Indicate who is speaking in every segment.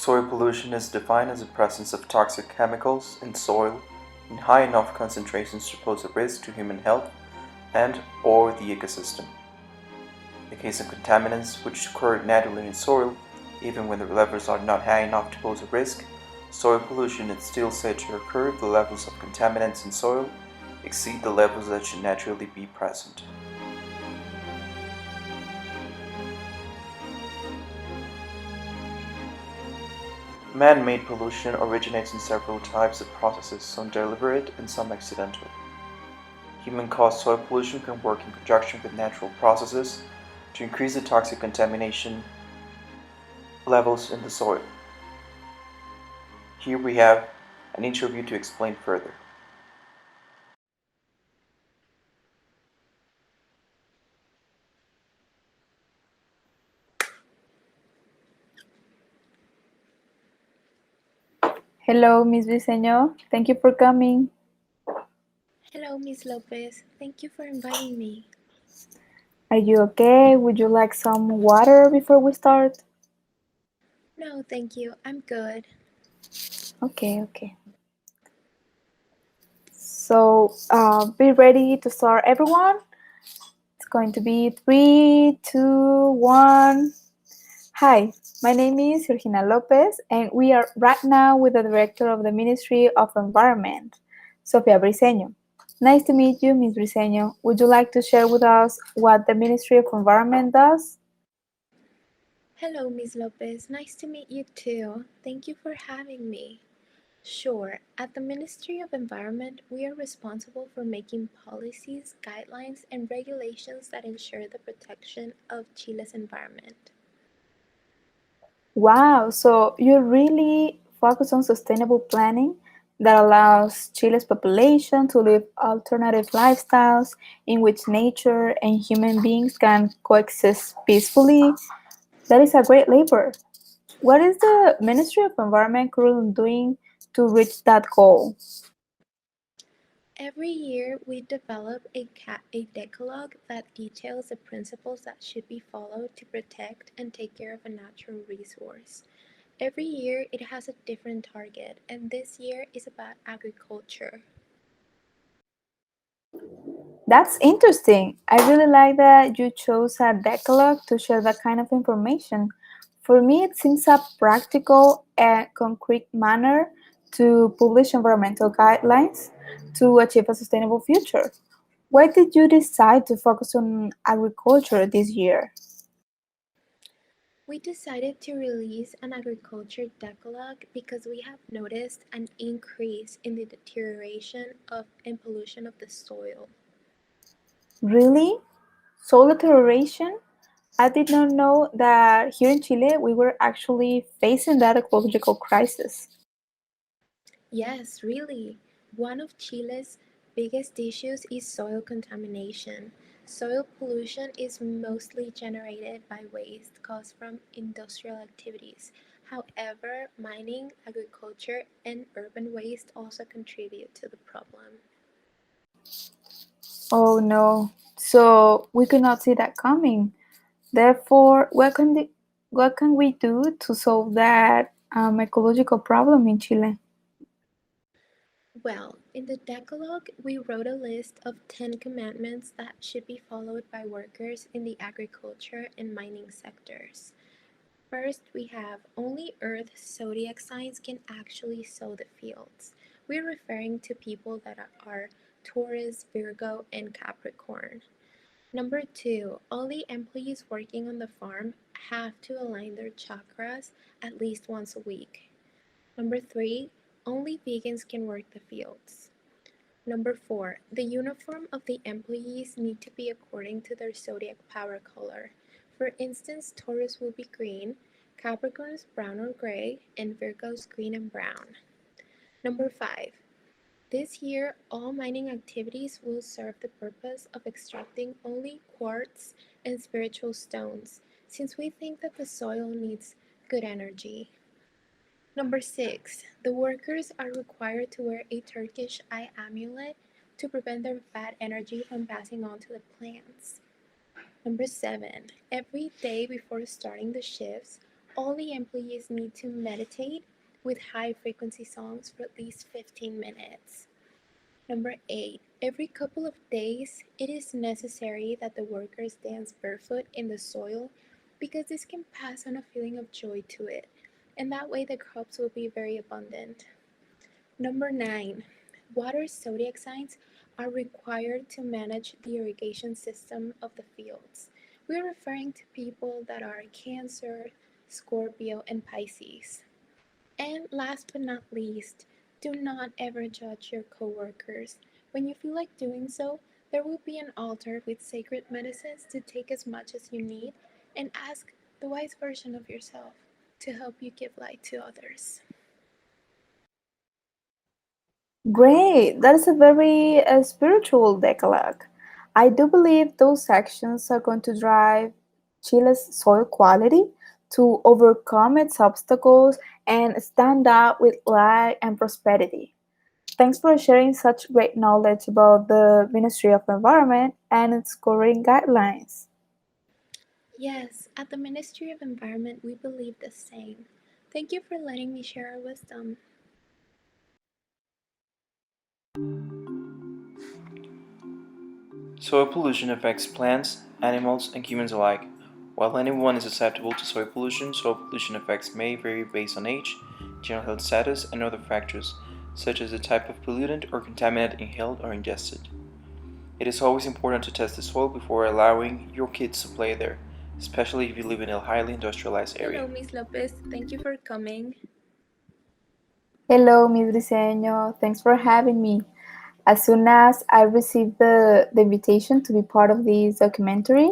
Speaker 1: Soil pollution is defined as the presence of toxic chemicals in soil in high enough concentrations to pose a risk to human health and/or the ecosystem. In the case of contaminants which occur naturally in soil, even when the levels are not high enough to pose a risk, soil pollution is still said to occur if the levels of contaminants in soil exceed the levels that should naturally be present. Man-made pollution originates in several types of processes, some deliberate and some accidental. Human-caused soil pollution can work in conjunction with natural processes to increase the toxic contamination levels in the soil. Here we have an interview to explain further.
Speaker 2: Hello, Miss Briseño. Thank you for coming.
Speaker 3: Hello, Miss Lopez. Thank you for inviting me.
Speaker 2: Are you okay? Would you like some water before we start?
Speaker 3: No, thank you. I'm good.
Speaker 2: Okay. So, be ready to start, everyone. It's going to be 3, 2, 1. Hi, my name is Georgina Lopez, and we are right now with the Director of the Ministry of Environment, Sofia Briseño. Nice to meet you, Ms. Briseño. Would you like to share with us what the Ministry of Environment does?
Speaker 3: Hello, Miss Lopez. Nice to meet you too. Thank you for having me. Sure, at the Ministry of Environment, we are responsible for making policies, guidelines, and regulations that ensure the protection of Chile's environment.
Speaker 2: Wow, so you really focus on sustainable planning that allows Chile's population to live alternative lifestyles in which nature and human beings can coexist peacefully. That is a great labor. What is the Ministry of Environment currently doing to reach that goal?
Speaker 3: Every year, we develop a decalogue that details the principles that should be followed to protect and take care of a natural resource. Every year, it has a different target, and this year is about agriculture.
Speaker 2: That's interesting. I really like that you chose a decalogue to share that kind of information. For me, it seems a practical and concrete manner to publish environmental guidelines to achieve a sustainable future. Why did you decide to focus on agriculture this year?
Speaker 3: We decided to release an agriculture decalogue because we have noticed an increase in the deterioration of and pollution of the soil.
Speaker 2: Really? Soil deterioration? I did not know that here in Chile we were actually facing that ecological crisis.
Speaker 3: Yes, really. One of Chile's biggest issues is soil contamination. Soil pollution is mostly generated by waste caused from industrial activities. However, mining, agriculture, and urban waste also contribute to the problem.
Speaker 2: Oh no. So we could not see that coming. Therefore, what can we do to solve that ecological problem in Chile?
Speaker 3: Well, in the Decalogue, we wrote a list of 10 commandments that should be followed by workers in the agriculture and mining sectors. First, we have only Earth's zodiac signs can actually sow the fields. We're referring to people that are Taurus, Virgo, and Capricorn. Number two, all the employees working on the farm have to align their chakras at least once a week. Number three, only vegans can work the fields. Number four, the uniform of the employees need to be according to their zodiac power color. For instance, Taurus will be green, Capricorn's brown or gray, and Virgo's green and brown. Number five, this year all mining activities will serve the purpose of extracting only quartz and spiritual stones, since we think that the soil needs good energy. Number six, the workers are required to wear a Turkish eye amulet to prevent their bad energy from passing on to the plants. Number seven, every day before starting the shifts, All the employees need to meditate with high frequency songs for at least 15 minutes. Number 8. Every couple of days, it is necessary that the workers dance barefoot in the soil because this can pass on a feeling of joy to it, and that way the crops will be very abundant. Number 9. Water zodiac signs are required to manage the irrigation system of the fields. We're referring to people that are Cancer, Scorpio, and Pisces. And last but not least, do not ever judge your coworkers. When you feel like doing so, there will be an altar with sacred medicines to take as much as you need and ask the wise version of yourself to help you give light to others.
Speaker 2: Great, that is a very spiritual decalogue. I do believe those actions are going to drive Chile's soil quality to overcome its obstacles and stand out with light and prosperity. Thanks for sharing such great knowledge about the Ministry of Environment and its current guidelines.
Speaker 3: Yes, at the Ministry of Environment, we believe the same. Thank you for letting me share our wisdom.
Speaker 1: Soil pollution affects plants, animals, and humans alike. While anyone is susceptible to soil pollution effects may vary based on age, general health status, and other factors, such as the type of pollutant or contaminant inhaled or ingested. It is always important to test the soil before allowing your kids to play there, especially if you live in a highly industrialized area.
Speaker 3: Hello, Miss Lopez. Thank you for coming.
Speaker 2: Hello, Miss Briseño. Thanks for having me. As soon as I received the invitation to be part of this documentary,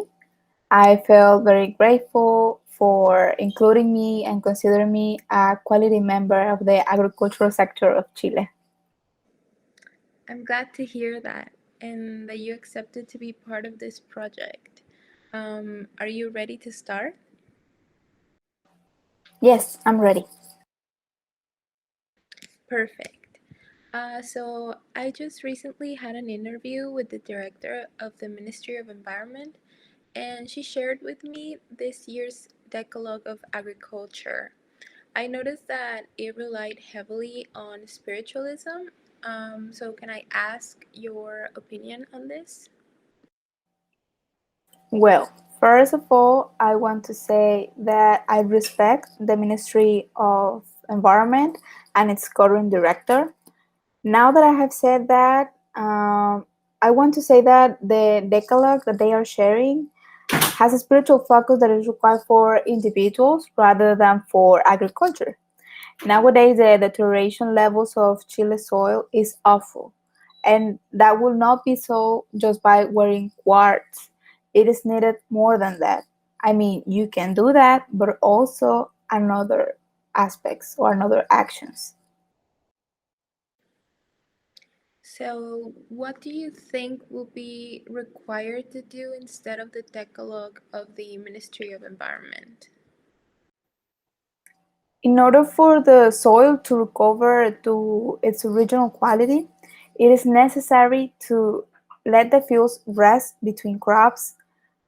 Speaker 2: I felt very grateful for including me and considering me a quality member of the agricultural sector of Chile.
Speaker 3: I'm glad to hear that and that you accepted to be part of this project. Are you ready to start?
Speaker 2: Yes, I'm ready.
Speaker 3: Perfect. So I just recently had an interview with the director of the Ministry of Environment, and she shared with me this year's Decalogue of Agriculture. I noticed that it relied heavily on spiritualism. So can I ask your opinion on this?
Speaker 2: Well, first of all, I want to say that I respect the Ministry of Environment and its current director. Now that I have said that, I want to say that the Decalogue that they are sharing has a spiritual focus that is required for individuals rather than for agriculture. Nowadays, the deterioration levels of Chile soil is awful, and that will not be so just by wearing quartz. It is needed more than that. I mean, you can do that, but also another aspects or another actions.
Speaker 3: So, what do you think will be required to do instead of the Decalogue of the Ministry of Environment?
Speaker 2: In order for the soil to recover to its original quality, it is necessary to let the fields rest between crops.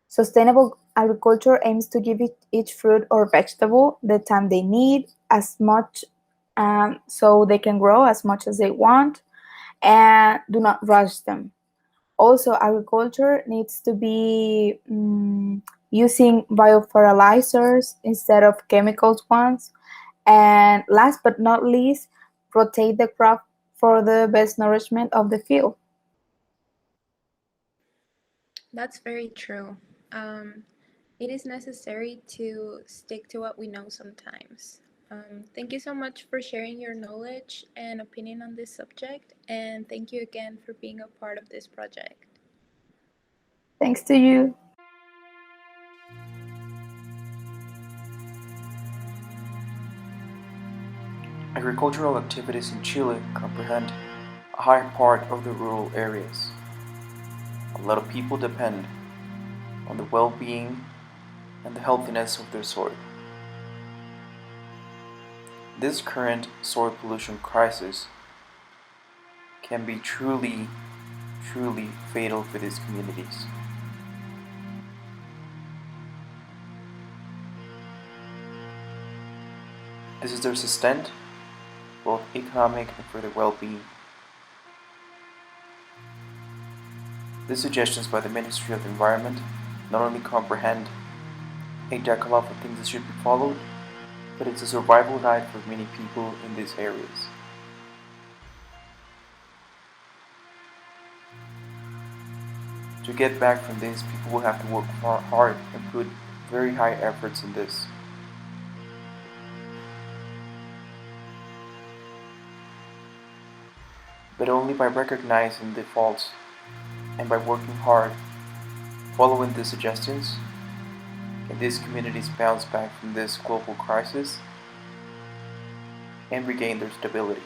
Speaker 2: Sustainable agriculture aims to give each fruit or vegetable the time they need, as much so they can grow as much as they want, and do not rush them. Also, agriculture needs to be using biofertilizers instead of chemicals ones. And last but not least, rotate the crop for the best nourishment of the field.
Speaker 3: That's very true. Um, it is necessary to stick to what we know sometimes. Thank you so much for sharing your knowledge and opinion on this subject, and thank you again for being a part of this project.
Speaker 2: Thanks to you.
Speaker 1: Agricultural activities in Chile comprehend a high part of the rural areas. A lot of people depend on the well-being and the healthiness of their soil. This current soil pollution crisis can be truly fatal for these communities. This is their sustenance, both economic and for their well-being. These suggestions by the Ministry of the Environment not only comprehend a decalogue of things that should be followed, but it's a survival guide for many people in these areas. To get back from this, people will have to work hard and put very high efforts in this. But only by recognizing the faults and by working hard, following the suggestions, can these communities bounce back from this global crisis and regain their stability.